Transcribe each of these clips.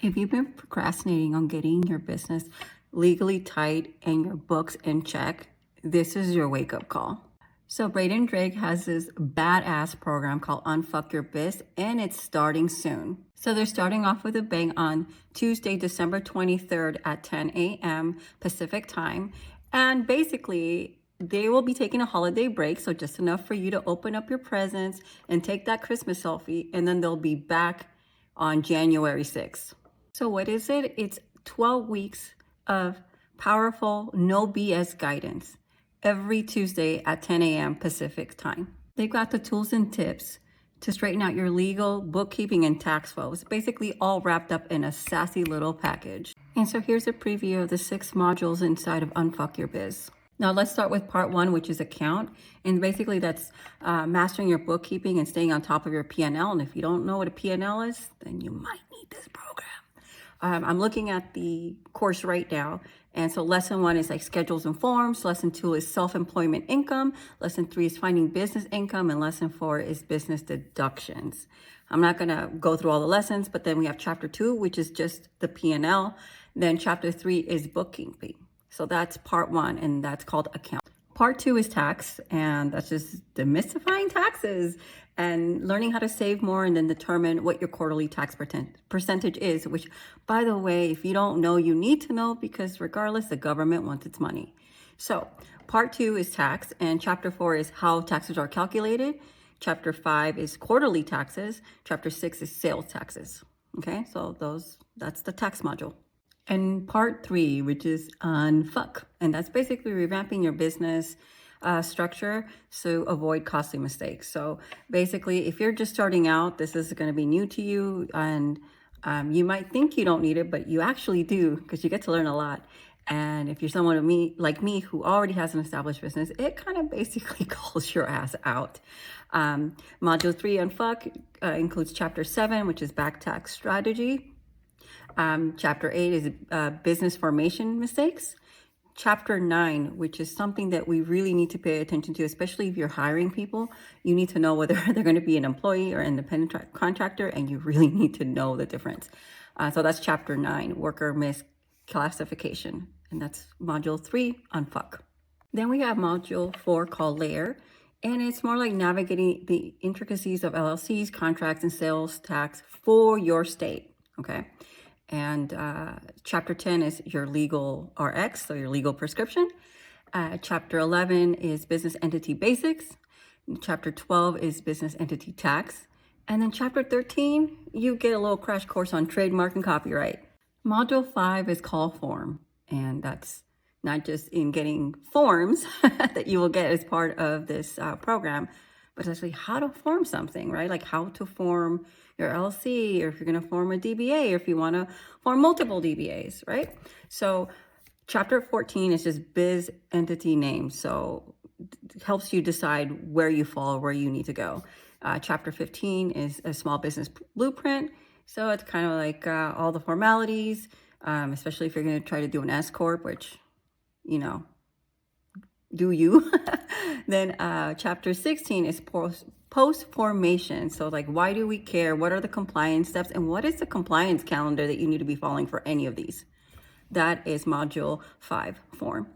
If you've been procrastinating on getting your business legally tight and your books in check, this is your wake-up call. So Braden Drake has this badass program called Unfuck Your Biz, and it's starting soon. So they're starting off with a bang on Tuesday, December 23rd at 10 a.m. Pacific time. And basically, they will be taking a holiday break, so just enough for you to open up your presents and take that Christmas selfie, and then they'll be back on January 6th. So what is it? It's 12 weeks of powerful, no BS guidance every Tuesday at 10 a.m. Pacific time. They've got the tools and tips to straighten out your legal, bookkeeping, and tax flows, basically all wrapped up in a sassy little package. And so here's a preview of the 6 modules inside of Unfuck Your Biz. Now let's start with part 1, which is account. And basically that's mastering your bookkeeping and staying on top of your P&L. And if you don't know what a P&L is, then you might need this program. I'm looking at the course right now. And so lesson 1 is like schedules and forms. Lesson 2 is self-employment income. Lesson 3 is finding business income. And lesson 4 is business deductions. I'm not going to go through all the lessons, but then we have chapter 2, which is just the P&L. Then chapter 3 is bookkeeping. So that's part 1, and that's called account. Part 2 is tax, and that's just demystifying taxes and learning how to save more and then determine what your quarterly tax percentage is, which, by the way, if you don't know, you need to know, because regardless, the government wants its money. So part 2 is tax, and chapter 4 is how taxes are calculated. Chapter 5 is quarterly taxes. Chapter 6 is sales taxes. Okay, so that's the tax module. And part 3, which is Unfuck, and that's basically revamping your business structure to avoid costly mistakes. So basically, if you're just starting out, this is going to be new to you, and you might think you don't need it, but you actually do, because you get to learn a lot. And if you're someone like me who already has an established business, it kind of basically calls your ass out. Module 3, Unfuck, includes chapter 7, which is back tax strategy. Chapter 8 is business formation mistakes. Chapter 9, which is something that we really need to pay attention to, especially if you're hiring people. You need to know whether they're going to be an employee or independent contractor, and you really need to know the difference. So that's chapter 9, worker misclassification, and that's module 3, Unfuck. Then we have module 4 called Layer, and it's more like navigating the intricacies of LLCs, contracts, and sales tax for your state, okay? And chapter 10 is your legal RX, so your legal prescription. Chapter 11 is business entity basics. Chapter 12 is business entity tax. And then chapter 13, you get a little crash course on trademark and copyright. Module 5 is call form. And that's not just in getting forms that you will get as part of this program, but actually how to form something, right? Like how to form your LLC, or if you're going to form a DBA, or if you want to form multiple DBAs, right? So chapter 14 is just biz entity names. So it helps you decide where you fall, where you need to go. Chapter 15 is a small business blueprint. So it's kind of like all the formalities, especially if you're going to try to do an S Corp, which, you know, do you? Then chapter 16 is post-formation. So like, why do we care? What are the compliance steps? And what is the compliance calendar that you need to be following for any of these? That is module 5, form.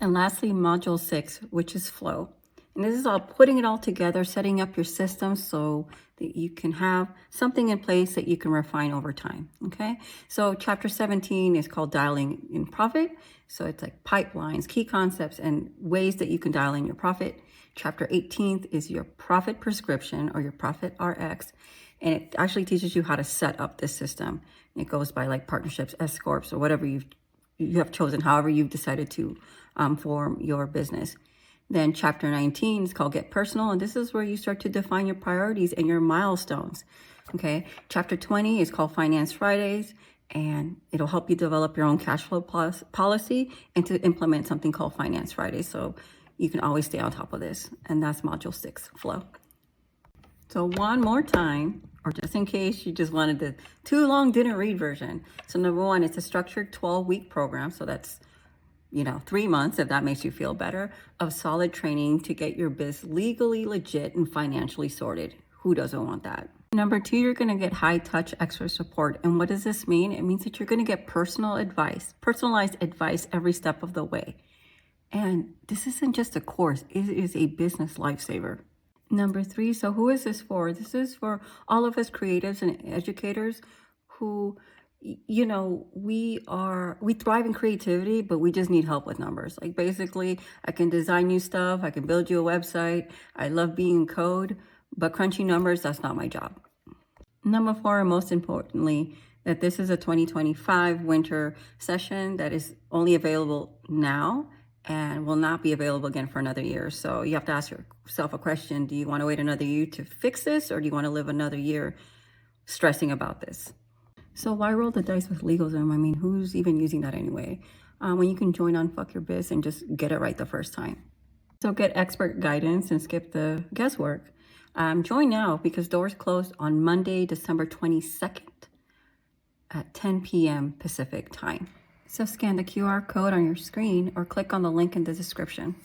And lastly, module 6, which is flow. And this is all putting it all together, setting up your system so that you can have something in place that you can refine over time, okay? So chapter 17 is called dialing in profit. So it's like pipelines, key concepts, and ways that you can dial in your profit. Chapter 18 is your profit prescription, or your ProfitRx. And it actually teaches you how to set up this system. And it goes by like partnerships, S Corps, or whatever you have chosen, however you've decided to form your business. Then chapter 19 is called Get Personal, and this is where you start to define your priorities and your milestones, okay? Chapter 20 is called Finance Fridays, and it'll help you develop your own cash flow policy and to implement something called Finance Fridays, so you can always stay on top of this. And that's module 6, flow. So one more time, or just in case you just wanted the too long didn't read version. So number 1, it's a structured 12-week program, so that's 3 months, if that makes you feel better, of solid training to get your biz legally legit and financially sorted. Who doesn't want that? Number 2, you're going to get high touch expert support. And what does this mean? It means that you're going to get personalized advice every step of the way. And this isn't just a course, it is a business lifesaver. Number 3, so who is this for? This is for all of us creatives and educators who, we thrive in creativity, but we just need help with numbers. Like basically, I can design new stuff, I can build you a website, I love being in code, but crunching numbers, that's not my job. Number 4, and most importantly, that this is a 2025 winter session that is only available now and will not be available again for another year. So you have to ask yourself a question. Do you want to wait another year to fix this, or do you want to live another year stressing about this? So why roll the dice with LegalZoom? I mean, who's even using that anyway? When you can join on Fuck Your Biz and just get it right the first time. So get expert guidance and skip the guesswork. Join now because doors close on Monday, December 22nd at 10 p.m. Pacific time. So scan the QR code on your screen or click on the link in the description.